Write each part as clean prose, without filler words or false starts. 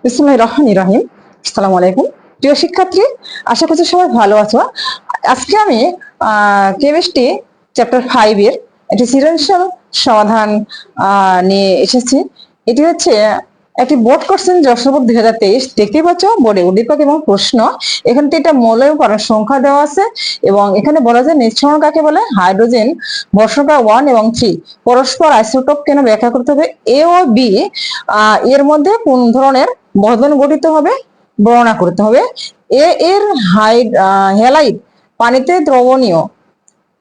বিসমিল্লাহির রহমানির রহিম। আসসালামু আলাইকুম প্রিয় শিক্ষার্থী, আশা করছি সবাই ভালো আছো। আজকে আমি কেমিস্ট্রি চ্যাপ্টার 5 এর একটি সৃজনশীল সমাধান নিয়ে এসেছি। এটি হচ্ছে একটি বোর্ড কোশ্চেন যশোর 2023। দেখতেই পাচ্ছ বোর্ডে উদ্দীপক এবং প্রশ্ন। এখানে এটা মৌলের সংখ্যা দেওয়া আছে এবং এখানে বলা যায় নিঃসরণ কাকে বলে। হাইড্রোজেন ভর সংখ্যা 1 এবং 3 পরস্পর আইসোটোপ কেন ব্যাখ্যা করতে হবে। এ ও বি এর মধ্যে কোন ধরনের বন্ধন গঠিত হবে বর্ণনা করতে হবে। এর হ্যালাইড পানিতে দ্রবণীয়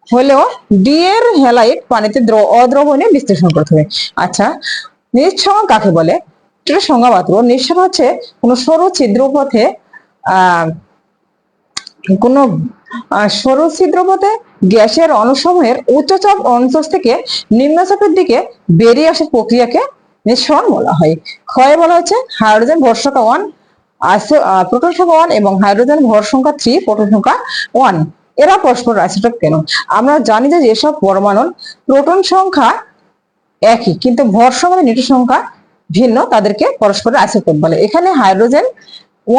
হলেও ডি এর হ্যালাইড পানিতে অদ্রবণীয় বিশ্লেষণ করতে হবে। আচ্ছা, নিঃসরণ কাকে বলে এটা সংজ্ঞা মাত্র। নিঃসরণ হচ্ছে কোন সরু ছিদ্রপথে কোন সরু ছিদ্রপথে গ্যাসের অণুসমূহের উচ্চচাপ অঞ্চল থেকে নিম্নচাপের দিকে বেরিয়ে আসার প্রক্রিয়াকে নিঃসরণ বলা হয়। ক্ষয়ে বলা হচ্ছে হাইড্রোজেন ভর সংখ্যা 1 প্রোটন সংখ্যা 1 এবং হাইড্রোজেন ভর সংখ্যা 3 প্রোটন সংখ্যা 1 এরা পরস্পর আইসোটোপ কেন। আমরা জানি যে যেসব পরমাণুর প্রোটন সংখ্যা একই কিন্তু ভর সংখ্যা নিউট্রন সংখ্যা ভিন্ন তাদেরকে পরস্পর আইসোটোপ বলে। এখানে হাইড্রোজেন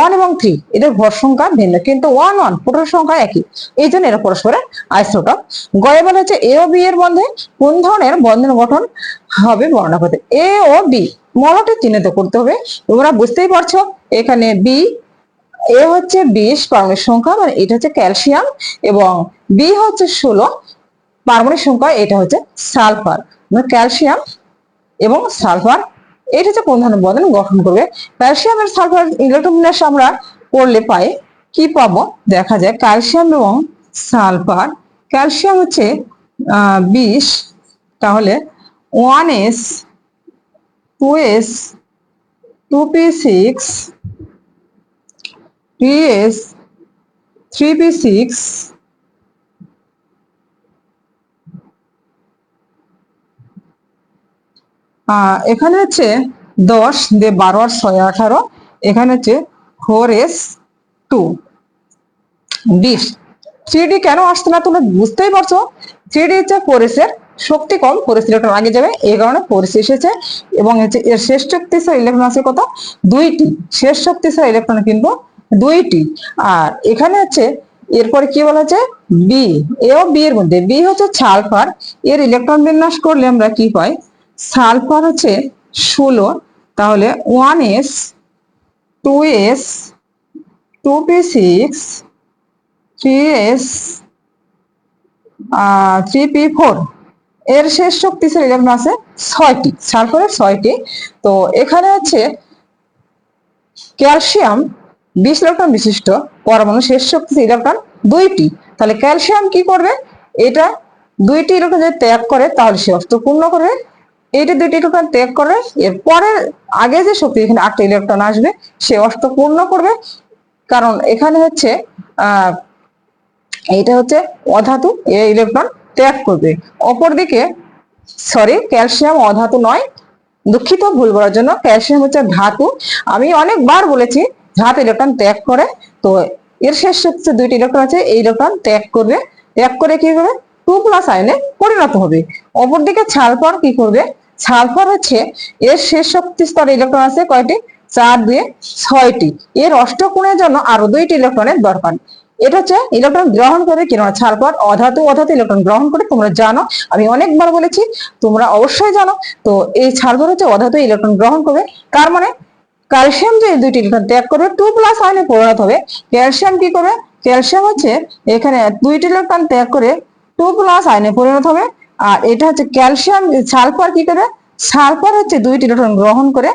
1 এবং 3 এদের ভর সংখ্যা ভিন্ন কিন্তু 1 1 প্রোটন সংখ্যা একই, এই জন্য এরা পরস্পরের আইসোটোপ। গয়ে বলা হচ্ছে এ ও বি এর মধ্যে কোন ধরনের বন্ধন গঠন হবে বর্ণনা করতে। এ ও বি মৌলটি চিহ্নিত করতে হবে। তোমরা বুঝতেই পারছো এখানে বি এ হচ্ছে 20 পারমাণবিক সংখ্যা, মানে এটা হচ্ছে ক্যালসিয়াম, এবং বি হচ্ছে 16 পারমাণবিক সংখ্যা, এটা হচ্ছে সালফার। মানে ক্যালসিয়াম এবং সালফার এটা হচ্ছে কোন ধরনের বন্ধন গঠন করবে। ক্যালসিয়াম আর সালফার ইলেকট্রন বিন্যাস আমরা করলে পাই কি পাবো দেখা যায়। ক্যালসিয়াম এবং সালফার, ক্যালসিয়াম হচ্ছে 20, তাহলে 1s 2s 2p6 3s 3p6 এখানে হচ্ছে 10 দিয়ে 12 আর 6 18, এখানে হচ্ছে 4s2 20। 3d কেন আসছে না তোমরা বুঝতেই পারছো। 3d হচ্ছে 4s এর শক্তি কম, 4s ইলেকট্রন আগে যাবে এই কারণে 4s এসেছে, এবং হচ্ছে এর শেষ শক্তিশালী ইলেকট্রন আছে কত 2টি, শেষ শক্তিশালী ইলেকট্রন কিন্তু 2টি। আর এখানে হচ্ছে এরপরে কি বলা হচ্ছে বি, এ ও বি এর মধ্যে বি হচ্ছে সালফার, এর ইলেকট্রন বিন্যাস করলে আমরা কি পাই সালফার হচ্ছে 16, তাহলে 1s 2s 2p6 3s 3p4 এর শেষ শক্তিশালী ইলেকট্রন আছে 6টি, সালফারের 6টি। তো এখানে হচ্ছে ক্যালসিয়াম 20 ইলেকট্রন বিশিষ্ট পরমাণু, শেষ শক্তিশালী ইলেকট্রন 2টি। তাহলে ক্যালসিয়াম কি করবে, এটা 2টি ইলেকট্রন যদি ত্যাগ করে তাহলে সে অস্ত্র পূর্ণ করবে। এইটা 2টি ইলেকট্রন ত্যাগ করে এরপরে আগে যে শক্তি এখানে 8টা ইলেকট্রন আসবে সে অস্ত্র পূর্ণ করবে, কারণ এখানে হচ্ছে এইটা হচ্ছে অধাতু, এই ইলেকট্রন ত্যাগ করবে। অপরদিকে সরি ক্যালসিয়াম অধাতু নয়, দুঃখিত ভুল করার জন্য, ক্যালসিয়াম হচ্ছে ধাতু। আমি অনেকবার বলেছি ধাতু ইলেকট্রন ত্যাগ করে, তো এর শেষ শক্তি 2টি ইলেকট্রন আছে, এই ইলেকট্রন ত্যাগ করবে, ত্যাগ করে কি করবে 2+ আয়নে পরিণত হবে। অপরদিকে সালফার কি করবে, সালফার হচ্ছে এর শেষ শক্তি স্তরে ইলেকট্রন আছে কয়টি 4 2 6টি, এর অষ্টকোণের জন্য আরো 2টি ইলেকট্রনের দরকার। এটা হচ্ছে ইলেকট্রন গ্রহণ করে কিনা সালফার অধাতু ইলেকট্রন গ্রহণ করে, তোমরা জানো আমি অনেকবার বলেছি তোমরা অবশ্যই জানো। তো এই সালফার হচ্ছে অধাতু ইলেকট্রন গ্রহণ করবে, তার মানে ক্যালসিয়াম যে 2টি ইলেকট্রন ত্যাগ করবে 2+ আয়নে পরিণত হবে। ক্যালসিয়াম কি করবে, ক্যালসিয়াম হচ্ছে এখানে 2টি ইলেকট্রন ত্যাগ করে 2+ আয়নে পরিণত হবে। আর এটা হচ্ছে ক্যালসিয়াম সালফার কি করে, সালফার হচ্ছে 2টি ইলেকট্রন গ্রহণ করে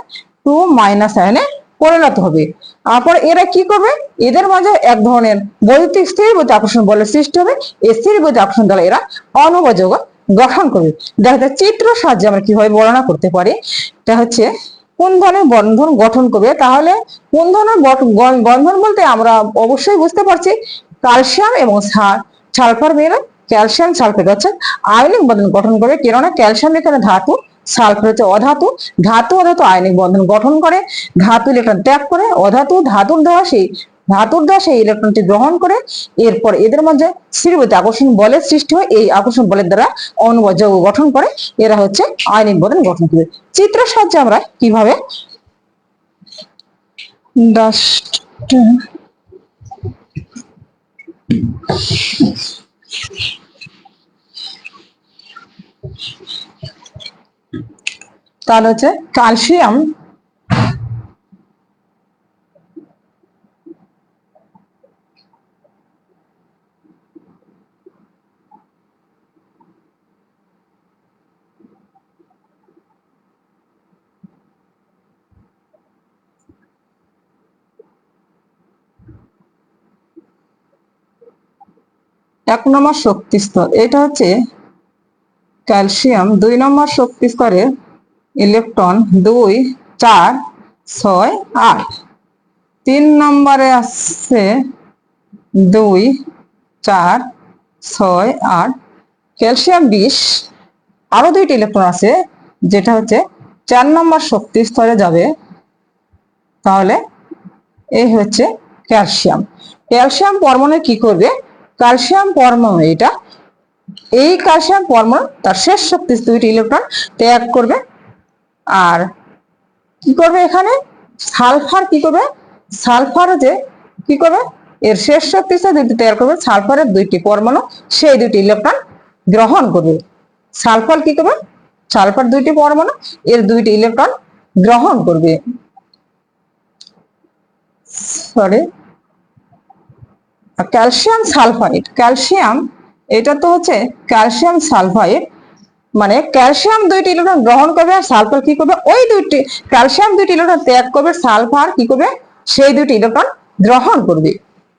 2- আয়নে পরিণত হবে। তারপর এরা কি করবে, এদের মাঝে এক ধরনের বৈদ্যুতিক স্থিরবৈদ্যুতিক আকর্ষণ বলের সৃষ্টি হবে। এই স্থিরবৈদ্যুতিক আকর্ষণ দ্বারা এরা অণু বা যৌগ গঠন করবে। দেখা যায় চিত্র সাহায্যে আমরা কিভাবে বর্ণনা করতে পারি। এটা হচ্ছে কোন ধরনের বন্ধন গঠন করবে, তাহলে কোন ধরনের বন্ধন বলতে আমরা অবশ্যই বুঝতে পারছি ক্যালসিয়াম এবং সালফার মিলে ক্যালসিয়াম সালফেট হচ্ছে আয়নিক বন্ধন গঠন করবে, কেননা ক্যালসিয়াম এখানে ধাতু, সালফার হচ্ছে অধাতু, ধাতু আয়নিক বন্ধন গঠন করে, ধাতু ইলেকট্রন ত্যাগ করে অধাতু ধাতুর দেওয়া সেই ইলেকট্রনটি গ্রহণ করে, এরপর এদের মধ্যে স্থিরবৈদ্যুতিক আকর্ষণ বলের সৃষ্টি হয়, এই আকর্ষণ বলের দ্বারা অণু বা যৌগ গঠন করে, এরা হচ্ছে আয়নিক বন্ধন গঠন করে। চিত্র সাহায্যে আমরা কিভাবে ডাস্ট তাহলে হচ্ছে ক্যালসিয়াম এক নম্বর শক্তি স্তর, এটা হচ্ছে ক্যালসিয়াম 2 নম্বর শক্তি স্তরে ইলেকট্রন 2, 4, 6, 8। 3 নম্বরে আসছে 2, 4, 6, 8। ক্যালসিয়াম 20, আরো 2টি ইলেকট্রন আছে যেটা হচ্ছে 4 নম্বর শক্তি স্তরে যাবে। তাহলে এই হচ্ছে ক্যালসিয়াম। ক্যালসিয়াম পরমাণু কি করবে? ক্যালসিয়াম পরমাণু এটা এই ক্যালসিয়াম পরমাণু তার শেষ শক্তি 2টি ইলেকট্রন ত্যাগ করবে। আর কি করবে এখানে সালফার কি করবে? সালফার যে কি করবে এর শেষ শক্তি 2টি ত্যাগ করবে, সালফারের 2টি পরমাণু সেই 2টি ইলেকট্রন গ্রহণ করবে। সালফার কি করবে? সালফার 2টি পরমাণু এর 2টি ইলেকট্রন গ্রহণ করবে। সরি, ক্যালসিয়াম সালফাইড, ক্যালসিয়াম এটা তো হচ্ছে ক্যালসিয়াম সালফাইড, মানে ক্যালসিয়াম 2টি ইলেকট্রন গ্রহণ করবে আর সালফার কি করবে ওই 2টি ক্যালসিয়াম 2টি ইলেকট্রন ত্যাগ করবে, সালফার কি করবে সেই 2টি ইলেকট্রন গ্রহণ করবে।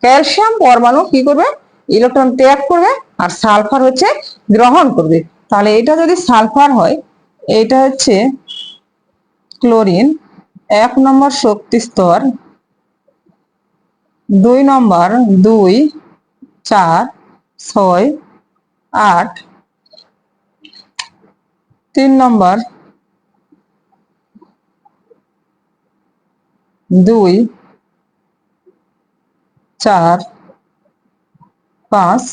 ক্যালসিয়াম পরমাণু কি করবে ইলেকট্রন ত্যাগ করবে আর সালফার হচ্ছে গ্রহণ করবে। তাহলে এটা যদি সালফার হয়, এটা হচ্ছে ক্লোরিন 1 নম্বর শক্তি স্তর, 2 নম্বর 2, 4, 6, 8। 3 নম্বর 2, 4, 5,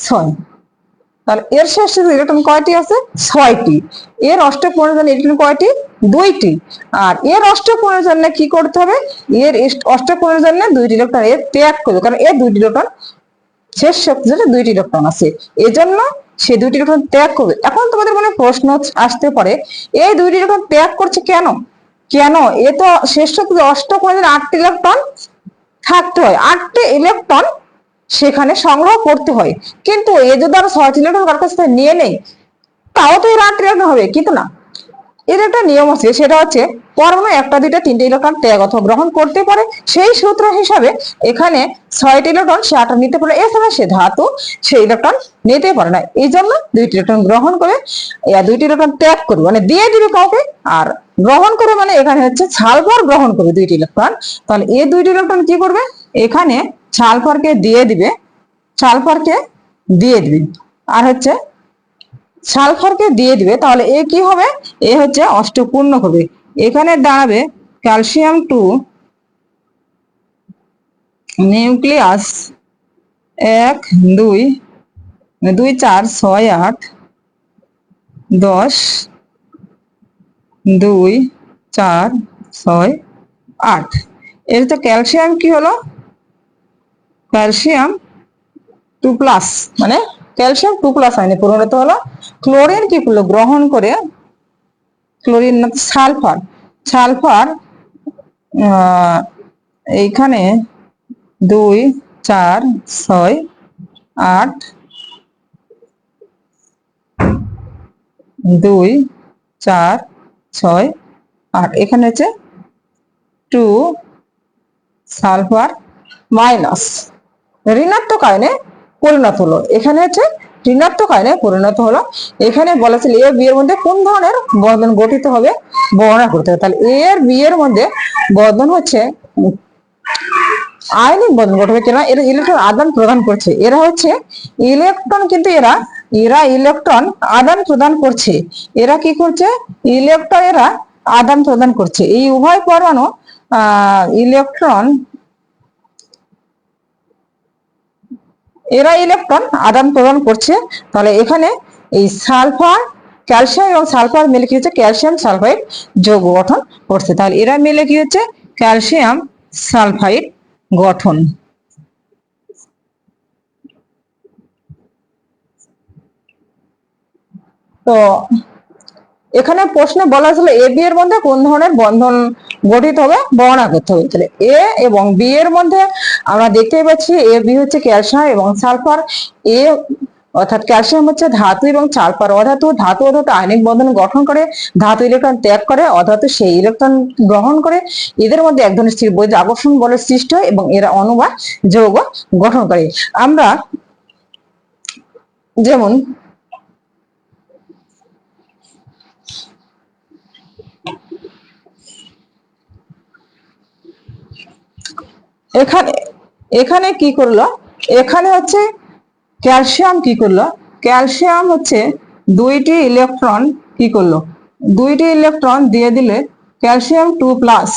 6। তাহলে এর শেষে ইলেকট্রন কয়টি আছে? 6টি। এর অষ্টক পূরণের জন্য ইলেকট্রন কয়টি? 2টি। আর এর অষ্টক পূরণের জন্য কি করতে হবে? এর অষ্টক পূরণের জন্য 2টি ইলেকট্রন এর ত্যাগ করবে, কারণ এর 2টি ইলেকট্রন শেষ শক্তি 2টি ইলেকট্রন আছে, এজন্য সে 2টি ইলেকট্রন ত্যাগ করবে। এখন তোমাদের মনে প্রশ্ন আসতে পারে এই 2টি ইলেকট্রন ত্যাগ করছে কেন? কেন? এ তো শেষ শক্তি অষ্টক পূরণের 8টি ইলেকট্রন থাকতে হয়, 8টি ইলেকট্রন সেখানে সংগ্রহ করতে হয়, কিন্তু এ যদি আরো 6টি ইলেকট্রন কার কাছ থেকে নিয়ে নেই তাও তো এর 8টি ইলেকট্রন হবে, কিন্তু না, এর একটা নিয়ম আছে, সেটা হচ্ছে পরমাণু 1টা 2টা 3টে ইলেকট্রন ত্যাগ অথবা গ্রহণ করতে পারে। সেই সূত্র হিসাবে এখানে 6টি ইলেকট্রন সে 8টা নিতে পারে, এছাড়া সে ধাতু সেই ইলেকট্রন নিতে পারে না, এই জন্য 2টি ইলেকট্রন গ্রহণ করে 2টি ইলেকট্রন ত্যাগ করবে, মানে দিয়ে দিবে কাউকে। আর গ্রহণ করে মানে এখানে হচ্ছে সালফার গ্রহণ করবে 2টি ইলেকট্রন। তাহলে এই 2টি ইলেকট্রন কি করবে? এখানে সালফারকে দিয়ে দিবে, সালফারকে দিয়ে দিবে আর হচ্ছে সালফারকে দিয়ে দিবে। তাহলে এ কি হবে? এ হচ্ছে অষ্টপূর্ণ হবে। এখানে দাঁড়াবে ক্যালসিয়াম 2 নিউক্লিয়াস 1, 2, 2, 4, 6, 8, 10, 2, 4, 6, 8। এর তো ক্যালসিয়াম কি হলো? ক্যালসিয়াম 2+, মানে ক্যালসিয়াম 2+ আয়নে পরিণত হলো। ক্লোরিন কি করলো? গ্রহণ করে ক্লোরিন না সালফার, সালফার এইখানে 2, 4, 6, 8, 2, 4, 6, 8, এখানে হচ্ছে 2 সালফার মাইনাস ঋণাত্মক আয়নে পরিণত হলো। এখানে হচ্ছে ঋণাত্মক আয়নে পরিণত হলো। এখানে বলা ছিল এ বি এর মধ্যে কোন ধরনের বন্ধন গঠিত হবে বর্ণনা করতে হবে। তাহলে এ আর বি এর মধ্যে বন্ধন হচ্ছে আয়নিক বন্ধন ঘটবে, কেন? এরা ইলেকট্রন আদান প্রদান করছে, এরা হচ্ছে ইলেকট্রন, কিন্তু এরা ইলেকট্রন আদান প্রদান করছে। এরা কি করছে? ইলেকট্রন এরা আদান প্রদান করছে। এই উভয় পরমাণু ইলেকট্রন এরা ইলেকট্রন আদান প্রদান করছে। তাহলে এখানে এই সালফার ক্যালসিয়াম এবং সালফার মিলে কি হচ্ছে? ক্যালসিয়াম সালফাইড যৌগ গঠন করছে। তাহলে এরা মিলে কি হচ্ছে? ক্যালসিয়াম সালফাইড গঠন। তো এখানে প্রশ্নে বলা ছিল এ বি এর মধ্যে কোন ধরনের বন্ধন গঠিত হবে বর্ণনা করতে হবে। তাহলে এ এবং বি এর মধ্যে আমরা দেখতেই পাচ্ছি এ বি হচ্ছে ক্যালসিয়াম এবং সালফার। এ অর্থাৎ ক্যালসিয়াম হচ্ছে ধাতু এবং সালফার অধাতু। ধাতু অধাতু আয়নিক বন্ধন গঠন করে, ধাতু ইলেকট্রন ত্যাগ করে, অধাতু সেই ইলেকট্রন গ্রহণ করে। এদের মধ্যে এক ধরনের স্থির বৈদ্যুতিক আকর্ষণ বলের সৃষ্টি হয় এবং এরা অণু বা যৌগ গঠন করে। আমরা যেমন এখানে এখানে কি করলো, এখানে হচ্ছে ক্যালসিয়াম কি করলো, ক্যালসিয়াম হচ্ছে দুইটি ইলেকট্রন কি করলো, দুইটি ইলেকট্রন দিয়ে দিলে ক্যালসিয়াম টু প্লাস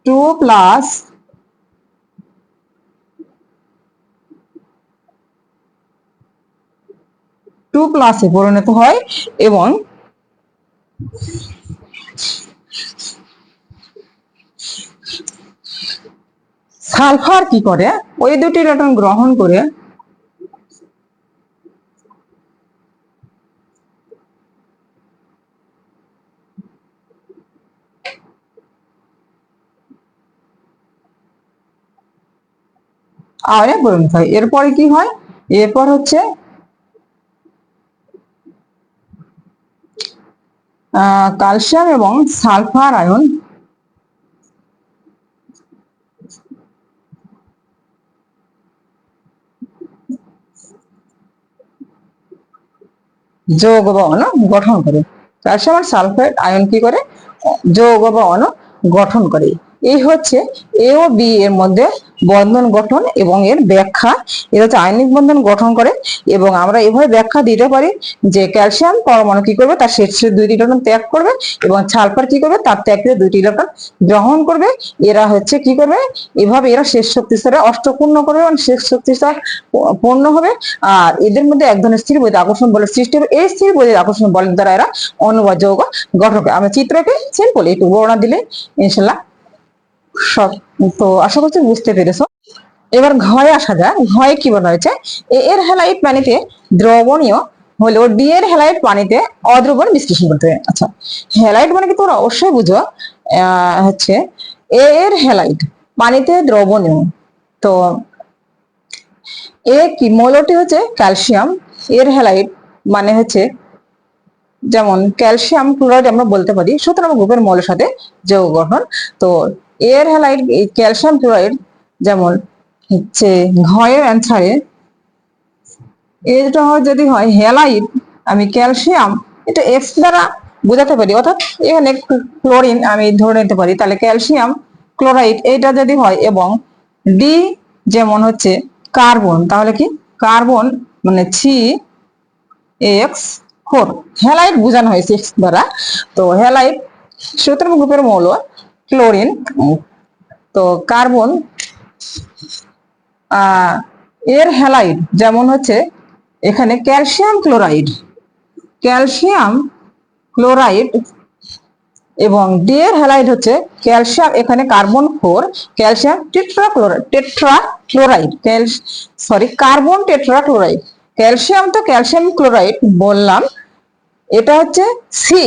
টু প্লাসে পরিণত হয় এবং সালফার কি করে, ওই দুটি ইলেকট্রন গ্রহণ করে আয়নে পরিণত হয়। এরপরে কি হয়, এরপর হচ্ছে ক্যালসিয়াম এবং সালফার আয়ন যৌগ বা অণু গঠন করে। ক্যালসিয়াম আর সালফাইড আয়ন কি করে, যৌগ বা অণু গঠন করে। এই হচ্ছে এ ও বি এর মধ্যে বন্ধন গঠন এবং এর ব্যাখ্যা। এটা হচ্ছে আয়নিক বন্ধন গঠন করে এবং আমরা এভাবে ব্যাখ্যা দিতে পারি যে ক্যালসিয়াম পরমাণু কি করবে, তার শেষের দুইটি ইলেকট্রন ত্যাগ করবে এবং সালফার কি করবে, তার ত্যাগ করে দুইটি ইলেকট্রন গ্রহণ করবে। এরা হচ্ছে কি করবে, এভাবে এরা শেষ শক্তি স্তরে অষ্টপূর্ণ করবে এবং শেষ শক্তি স্তর পূর্ণ হবে। আর এদের মধ্যে এক ধরনের স্থির বৈদ্যুতিক আকর্ষণ বলের সৃষ্টি হবে। এই স্থির বৈদ্যুতিক আকর্ষণ বলের দ্বারা এরা অণু বা যৌগ গঠন করে। আমরা চিত্রকে সিম্পল একটু বর্ণনা দিলে ইনশাল্লাহ সব, তো আশা করছি বুঝতে পেরেছো। এবার ঘয়ে আসা যায়। ঘয়ে কি বলা হয়েছে, এ এর হ্যালাইড পানিতে দ্রবণীয় হলেও ডি এর হ্যালাইড পানিতে অদ্রবণ বিশ্লেষণ করতে হবে। আচ্ছা, হ্যালাইড মানে কি তোমরা অবশ্যই বুঝো, হচ্ছে এ এর হ্যালাইড পানিতে দ্রবণীয়। তো এ কি মৌলটি হচ্ছে ক্যালসিয়াম, এর হ্যালাইড মানে হচ্ছে যেমন ক্যালসিয়াম ক্লোরাইড আমরা বলতে পারি 17 গ্রুপের মৌলের সাথে যৌগ গঠন। তো এর হ্যালাইড এই ক্যালসিয়াম ক্লোরাইড যেমন হচ্ছে ঘয়ের অ্যান্সারে এটা যদি হয় হ্যালাইড, আমি ক্যালসিয়াম এটা এক্স দ্বারা বোঝাতে পারি, অর্থাৎ এখানে ক্লোরিন আমি ধরে নিতে পারি। তাহলে ক্যালসিয়াম ক্লোরাইড এটা যদি হয় এবং ডি যেমন হচ্ছে কার্বন, তাহলে কি কার্বন মানে CH4, হ্যালাইড বোঝানো হয়েছে এক্স দ্বারা। তো হ্যালাইড 17 গ্রুপের মৌল ক্লোরিন, তো কার্বন এর হ্যালাইড যেমন হচ্ছে এখানে ক্যালসিয়াম ক্লোরাইড, ক্যালসিয়াম ক্লোরাইড এবং ডি এর হ্যালাইড হচ্ছে ক্যালসিয়াম, এখানে carbon 4 calcium tetrachloride carbon tetrachloride. Calcium তো ক্যালসিয়াম ক্লোরাইড বললাম, এটা হচ্ছে সি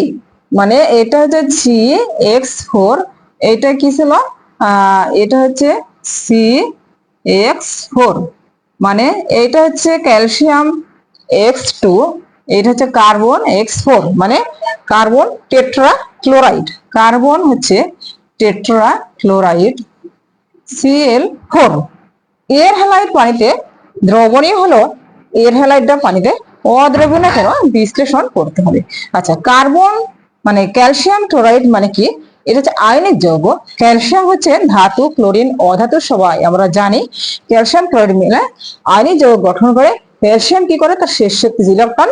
মানে এটা হচ্ছে CH4, এটা কি ছিল, এটা হচ্ছে CH4 মানে এটা হচ্ছে ক্যালসিয়াম X2, এটা হচ্ছে কার্বন X4 মানে কার্বন টেট্রাক্লোরাইড, কার্বন হচ্ছে টেট্রাক্লোরাইড Cl4। এর হ্যালাইড পানিতে দ্রবণীয় হলো, এর হ্যালাইডটা পানিতে অদ্রবণীয় কেন বিশ্লেষণ করতে হবে। আচ্ছা, কার্বন মানে ক্যালসিয়াম ক্লোরাইড মানে কি, এটা হচ্ছে আয়নিক যৌগ। ক্যালসিয়াম হচ্ছে ধাতু, ক্লোরিন অধাতু সবাই আমরা জানি। ক্যালসিয়াম ক্লোরাইড মিলে আয়নিক যৌগ গঠন করে। ক্যালসিয়াম কি করে, তার শেষ শক্তি ইলেকট্রন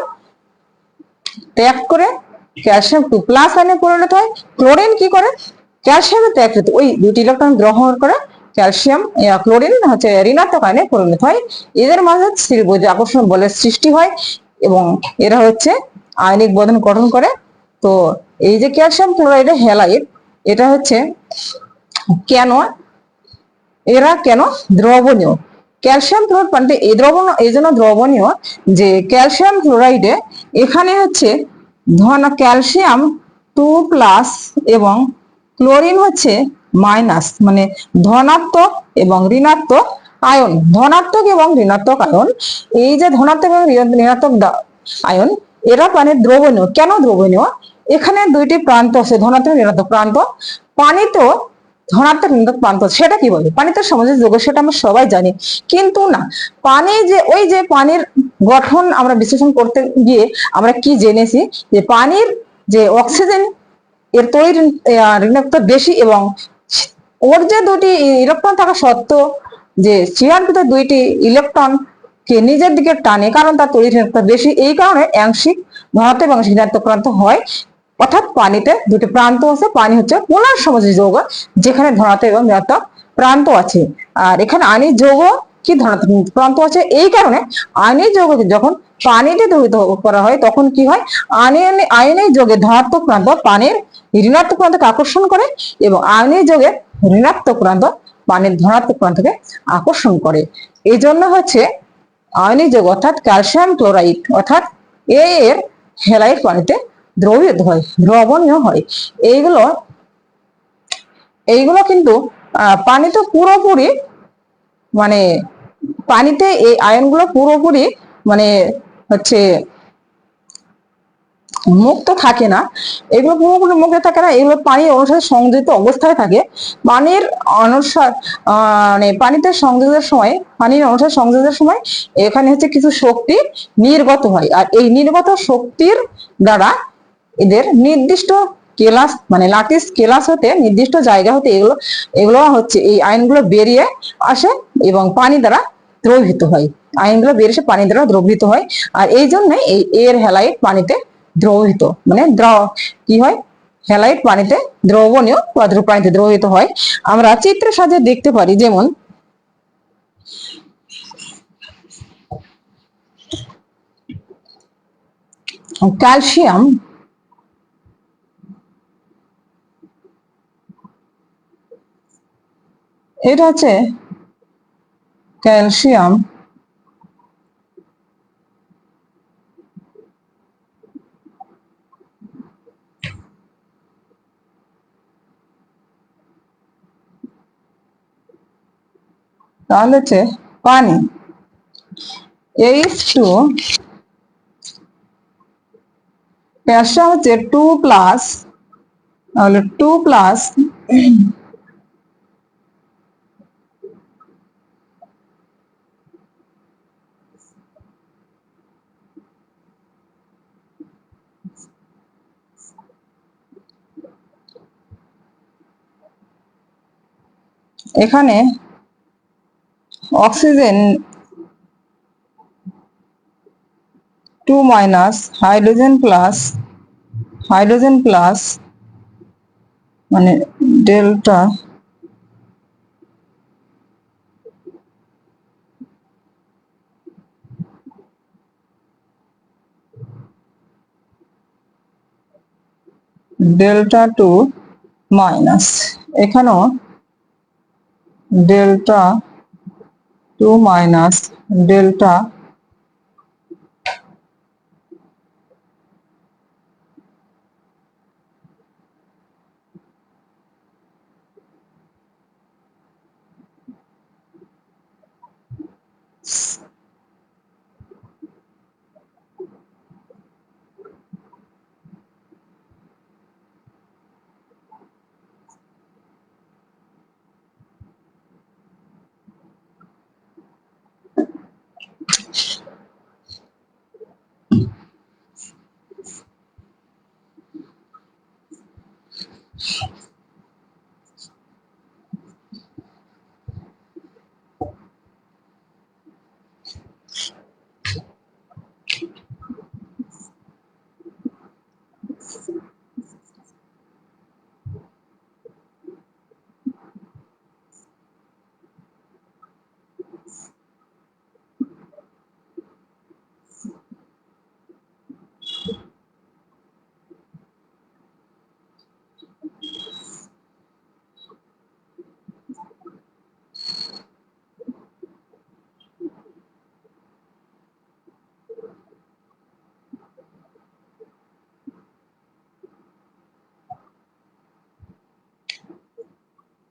ত্যাগ করে ক্যালসিয়াম 2+ আয়নে পরিণত হয়। ক্লোরিন কি করে, ক্যালসিয়ামের ত্যাগ করে ওই দুটি ইলেকট্রন গ্রহণ করে ক্যালসিয়াম ক্লোরিন হচ্ছে ঋণাত্মক আয়নে পরিণত হয়। এদের মাঝে স্থির বৈদ্যুতিক আকর্ষণ বলের সৃষ্টি হয় এবং এরা হচ্ছে আয়নিক বন্ধন গঠন করে। তো এই যে ক্যালসিয়াম ক্লোরাইডের হ্যালাইড, এটা হচ্ছে কেন এরা কেন দ্রবণীয়? ক্যালসিয়াম ক্লোরাইড পানিতে এই জন্য দ্রবণীয় যে ক্যালসিয়াম ক্লোরাইডে এখানে হচ্ছে ধন ক্যালসিয়াম 2+ এবং ক্লোরিন হচ্ছে মাইনাস, মানে ধনাত্মক এবং ঋণাত্মক আয়ন। ধনাত্মক এবং ঋণাত্মক আয়ন, এই যে ধনাত্মক এবং ঋণাত্মক আয়ন, এরা পানির দ্রবণীয়। কেন দ্রবণীয়? এখানে দুইটি প্রান্ত আছে, ধনাত্মক ঋণাত্মক প্রান্ত। পানি তো ধনাত্মক ঋণাত্মক প্রান্ত, সেটা কি বলে? পানিতে সমাজের যৌগ, সেটা আমরা সবাই জানি। কিন্তু না, পানি যে ওই যে পানির গঠন আমরা বিশ্লেষণ করতে গিয়ে আমরা কি জেনেছি যে পানির যে অক্সিজেন এর তৈরি ঋণাত্মক বেশি, এবং ওর যে দুটি ইলেকট্রন থাকা সত্ত্বেও যে চেয়ার ভিতরে দুইটি ইলেকট্রন কে নিজের দিকে টানে, কারণ তার তৈরি ঋণাত্মক বেশি। এই কারণে আংশিক ধনাত্মক এবং ঋণাত্মক প্রান্ত হয়। অর্থাৎ পানিতে দুটি প্রান্ত আছে, পানি হচ্ছে পোলার সমযোজী যৌগ যেখানে ধনাত্মক এবং ঋণাত্মক প্রান্ত আছে। আর এখানে আয়নিক যৌগ কি ধনাত্মক প্রান্ত আছে। এই কারণে আয়নিক যৌগকে যখন পানিতে দ্রবীভূত করা হয় তখন কি হয়, আয়নিক যৌগের ধনাত্মক প্রান্ত পানির ঋণাত্মক প্রান্তকে আকর্ষণ করে, এবং আয়নিক যৌগের ঋণাত্মক প্রান্ত পানির ধনাত্মক প্রান্তকে আকর্ষণ করে। এই জন্য হচ্ছে আয়নিক যৌগ অর্থাৎ ক্যালসিয়াম ক্লোরাইড অর্থাৎ এর হ্যালাইড পানিতে দ্রবীভূত হয়, দ্রবণীয় হয়। এইগুলো এইগুলো কিন্তু পানিতে পুরোপুরি, মানে পানিতে এই আয়নগুলো পুরোপুরি মানে হচ্ছে মুক্ত থাকে না। এগুলো পুরোপুরি মুক্ত থাকে না, এগুলো পানির অনুসারে সংযোজিত অবস্থায় থাকে। পানির অনুসার মানে পানিতে সংযোগের সময়, পানির অনুসারে সংযোগের সময় এখানে হচ্ছে কিছু শক্তি নির্গত হয়, আর এই নির্গত শক্তির দ্বারা এদের নির্দিষ্ট কেলাস, মানে লাটিস কেলাস হতে নির্দিষ্ট জায়গা হতে এগুলো এগুলো হচ্ছে এই আয়নগুলো বেরিয়ে আসে এবং পানি দ্বারা দ্রবীভূত হয়। আয়নগুলো বেরিয়ে এসে পানি দ্বারা দ্রবীভূত হয়। আর এই জন্যই এই এর হ্যালাইড পানিতে দ্রবীভূত, মানে কি হয়, হ্যালাইড পানিতে দ্রবণীয় বা পানিতে দ্রবীভূত হয়। আমরা চিত্রের সাহায্যে দেখতে পারি, যেমন ক্যালসিয়াম, এটা হচ্ছে ক্যালসিয়াম, তাহলে হচ্ছে পানি H2, ক্যালসিয়াম হচ্ছে 2+, তাহলে 2+, এখানে অক্সিজেন 2-, হাইড্রোজেন প্লাস, মানে ডেল্টা ডেল্টা 2 মাইনাস, এখানেও ডেল্টা 2 মাইনাস, ডেল্টা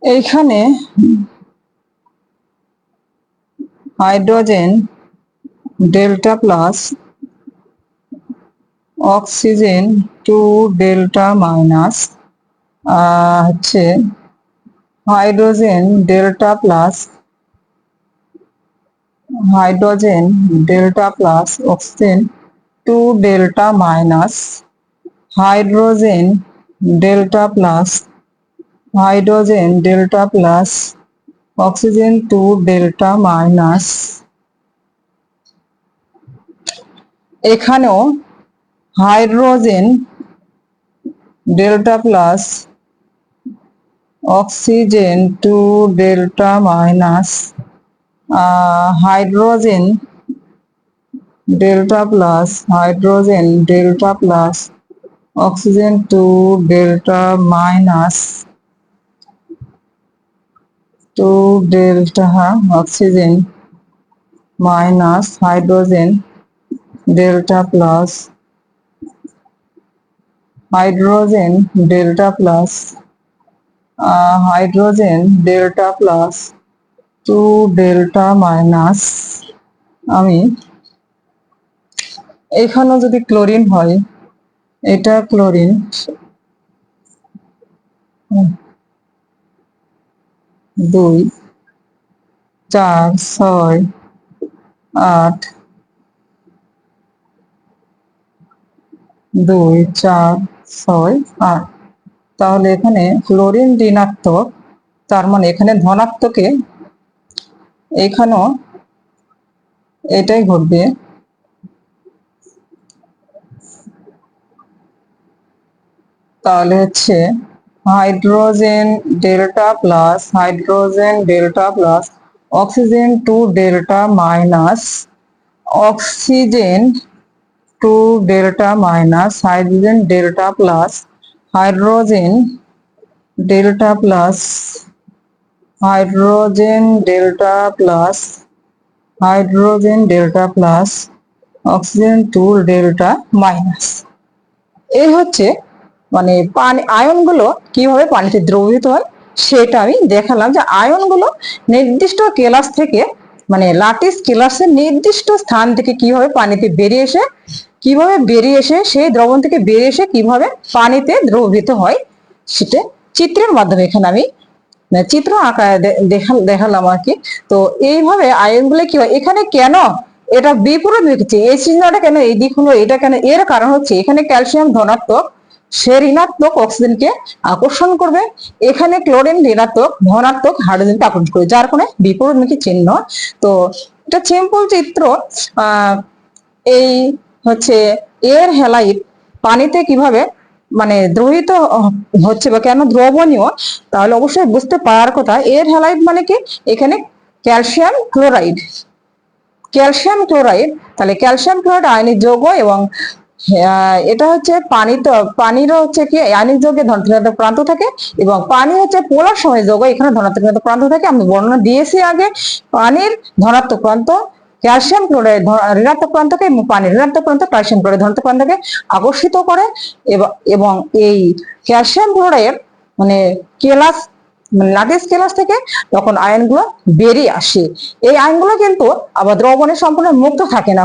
এইখানে hydrogen delta plus oxygen 2 delta minus হচ্ছে hydrogen delta plus oxygen 2 delta minus hydrogen delta plus oxygen 2 delta minus. এখানেও hydrogen delta plus oxygen 2 delta minus hydrogen delta plus oxygen 2 delta minus 2 delta oxygen minus hydrogen delta plus two delta minus. আমি এখানেও যদি chlorine হয়, এটা chlorine 2 4 6 8 2 4 6 8, তাহলে এখানে chlorine ঋণাত্মক, তার মানে এখানে ধনাত্মকে এখানেও এটাই ঘটবে। তাহলে হচ্ছে hydrogen delta plus oxygen 2 delta minus oxygen 2 delta minus hydrogen delta plus oxygen 2 delta minus. এই হচ্ছে মানে পানি আয়নগুলো কিভাবে পানিতে দ্রবীভূত হয় সেটা আমি দেখালাম, যে আয়নগুলো নির্দিষ্ট কেলাস থেকে মানে লাটিস কেলাসের নির্দিষ্ট স্থান থেকে কিভাবে পানিতে বেরিয়ে এসে সেই দ্রবণ থেকে বেরিয়ে এসে কিভাবে পানিতে দ্রবীভূত হয় সেটা চিত্রের মাধ্যমে এখানে আমি চিত্র আঁকায় দেখালাম আর কি। তো এইভাবে আয়নগুলো কি হয়, এখানে কেন এটা বিপরীত লিখেছে, এই চিহ্নটা কেন এই দিক হলো, এটা কেন, এর কারণ হচ্ছে এখানে ক্যালসিয়াম ধনাত্মক, সে ঋণাত্মক অক্সিজেনকে আকর্ষণ করবে, এখানে ক্লোরিন ঋণাত্মক ধনাত্মক হাইড্রোজেনকে আকর্ষণ করবে, যার কোনো বিপরীতমুখী চিহ্ন। তো এটা সিম্পল চিত্র। এই হচ্ছে এর হ্যালাইড পানিতে কিভাবে মানে দ্রবীভূত হচ্ছে বা কেন দ্রবণীয়, তাহলে অবশ্যই বুঝতে পারার কথা। এর হ্যালাইড মানে কি, এখানে ক্যালসিয়াম ক্লোরাইড, তাহলে ক্যালসিয়াম ক্লোরাইড আয়নিক যৌগ, এবং এটা হচ্ছে পানিরও হচ্ছে কি আয়নিক যৌগে ধনাত্মক প্রান্ত থাকে, এবং পানি হচ্ছে পোলার সময় যৌগ, এখানে ধনাত্মক প্রান্ত থাকে। আমি বর্ণনা দিয়েছি আগে, পানির ধনাত্মক প্রান্ত ক্যালসিয়াম ক্লোরাইড ঋণাত্মক প্রান্তকে, এবং পানির ঋণাত্মক প্রান্ত ক্যালসিয়াম ক্লোরাইড ধনাত্মক প্রান্তকে আকর্ষিত করে, এবং এই ক্যালসিয়াম ক্লোরাইড মানে কেলাস লাটিস কেলাস থেকে তখন আয়নগুলো বেরিয়ে আসে। এই আয়নগুলো কিন্তু আবার দ্রবণে সম্পূর্ণ মুক্ত থাকে না,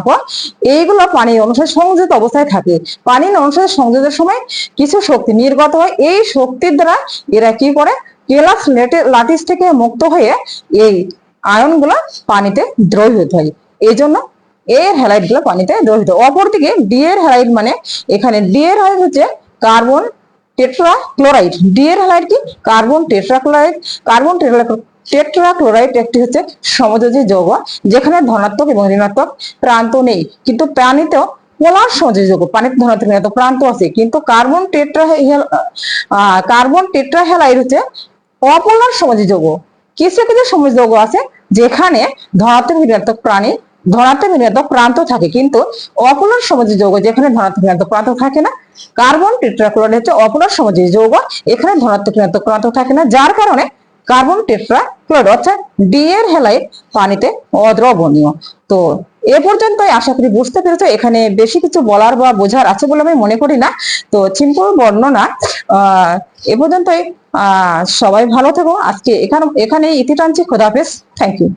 এইগুলো পানির অনুসারে সংযোজিত অবস্থায় থাকে। পানির অনুসারে সংযোগের সময় কিছু শক্তি নির্গত হয়, এই শক্তির দ্বারা এরা কি করে, কেলাস লাটিস থেকে মুক্ত হয়ে এই আয়নগুলো পানিতে দ্রবীভূত হয়। এই জন্য এর হ্যালাইড গুলো পানিতে দ্রবীভূত। অপরদিকে ডি এর হ্যালাইড মানে এখানে ডি এর হ্যালাইড হচ্ছে কার্বন টেট্রাক্লোরাইড। ডি এর হ্যালাইড কি, কার্বন টেট্রাক্লোরাইড একটি হচ্ছে সমযোজী যৌগ, যেখানে ধনাত্মক এবং ঋণাত্মক প্রান্ত নেই, কিন্তু পানিতেও পোলার সমযোজী যৌগ, পানিতে ধনাত্মক ঋণাত্মক প্রান্ত আছে, কিন্তু কার্বন টেট্রাহ্যালাইড হচ্ছে অপোলার সমযোজী যৌগ। কিছু কিছু সমযোজী যৌগ আছে যেখানে ধনাত্মক ঋণাত্মক প্রান্ত থাকে, কিন্তু অপোলার সমযোজী যৌগ যেখানে ধনাত্মক ঋণাত্মক প্রান্ত থাকে না। কার্বন টেট্রাক্লোরাইড হচ্ছে অপোলার সমযোজী যৌগ, এখানে ধনাত্মক ঋণাত্মক প্রান্ত থাকে না, যার কারণে কার্বন টেট্রা ক্লোরাইড, অর্থাৎ ডি এর হ্যালাইড পানিতে অদ্রবণীয়। তো এ পর্যন্তই আশা করি বুঝতে পেরেছো। এখানে বেশি কিছু বলার বা বোঝার আছে বলে আমি মনে করি না। তো সিম্পল বর্ণনা এ পর্যন্তই। সবাই ভালো থেকো। আজকে এখানে ইতি টানছি। খোদাহাফেজ। Thank you.